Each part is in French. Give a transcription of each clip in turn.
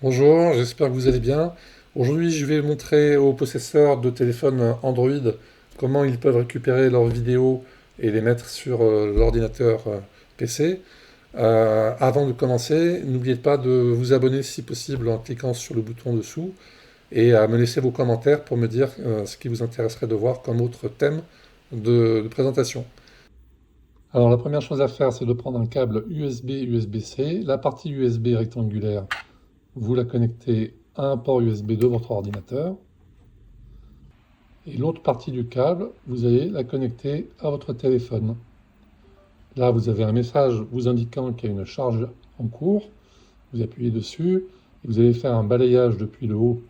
Bonjour, j'espère que vous allez bien. Aujourd'hui, je vais montrer aux possesseurs de téléphones Android comment ils peuvent récupérer leurs vidéos et les mettre sur l'ordinateur PC. Avant de commencer, n'oubliez pas de vous abonner si possible en cliquant sur le bouton dessous et à me laisser vos commentaires pour me dire ce qui vous intéresserait de voir comme autre thème de présentation. Alors la première chose à faire, c'est de prendre un câble USB-USB-C. La partie USB rectangulaire, vous la connectez à un port USB de votre ordinateur. Et l'autre partie du câble, vous allez la connecter à votre téléphone. Là, vous avez un message vous indiquant qu'il y a une charge en cours. Vous appuyez dessus et vous allez faire un balayage depuis le haut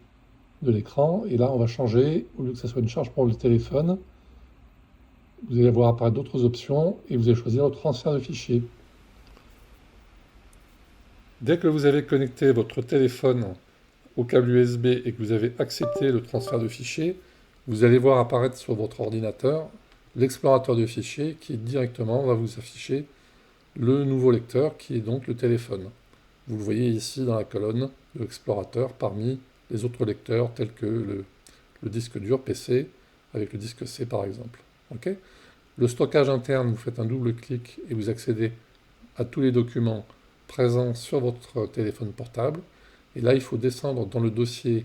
de l'écran. Et là, on va changer, au lieu que ce soit une charge pour le téléphone, vous allez voir apparaître d'autres options et vous allez choisir le transfert de fichiers. Dès que vous avez connecté votre téléphone au câble USB et que vous avez accepté le transfert de fichiers, vous allez voir apparaître sur votre ordinateur l'explorateur de fichiers qui directement va vous afficher le nouveau lecteur qui est donc le téléphone. Vous le voyez ici dans la colonne de l'explorateur parmi les autres lecteurs tels que le disque dur PC avec le disque C par exemple. Okay, le stockage interne, vous faites un double clic et vous accédez à tous les documents présents sur votre téléphone portable. Et là, il faut descendre dans le dossier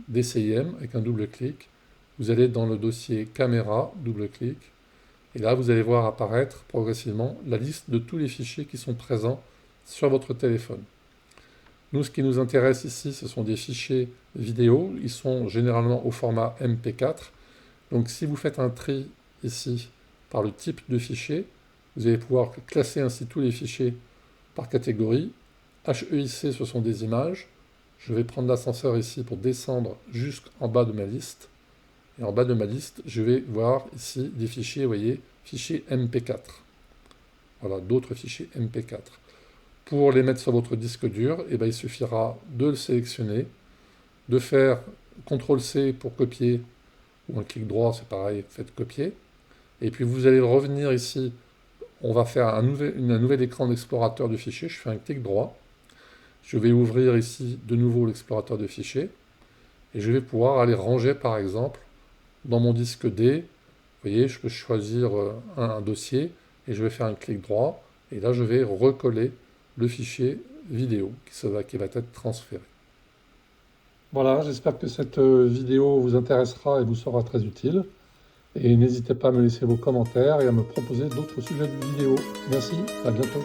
DCIM avec un double clic. Vous allez dans le dossier caméra, double clic. Et là, vous allez voir apparaître progressivement la liste de tous les fichiers qui sont présents sur votre téléphone. Nous, ce qui nous intéresse ici, ce sont des fichiers vidéo. Ils sont généralement au format MP4. Donc, si vous faites un tri ici par le type de fichier, vous allez pouvoir classer ainsi tous les fichiers par catégorie. HEIC, ce sont des images. Je vais prendre l'ascenseur ici pour descendre jusqu'en bas de ma liste. Et en bas de ma liste, je vais voir ici des fichiers, vous voyez, fichiers MP4. Voilà, d'autres fichiers MP4. Pour les mettre sur votre disque dur, eh bien, il suffira de le sélectionner, de faire CTRL-C pour copier, ou un clic droit, c'est pareil, faites copier. Et puis vous allez revenir ici, on va faire un nouvel écran d'explorateur de fichiers, je fais un clic droit. Je vais ouvrir ici de nouveau l'explorateur de fichiers, et je vais pouvoir aller ranger par exemple dans mon disque D. Vous voyez, je peux choisir un dossier, et je vais faire un clic droit, et là je vais recoller le fichier vidéo qui va être transféré. Voilà, j'espère que cette vidéo vous intéressera et vous sera très utile. Et n'hésitez pas à me laisser vos commentaires et à me proposer d'autres sujets de vidéo. Merci, à bientôt.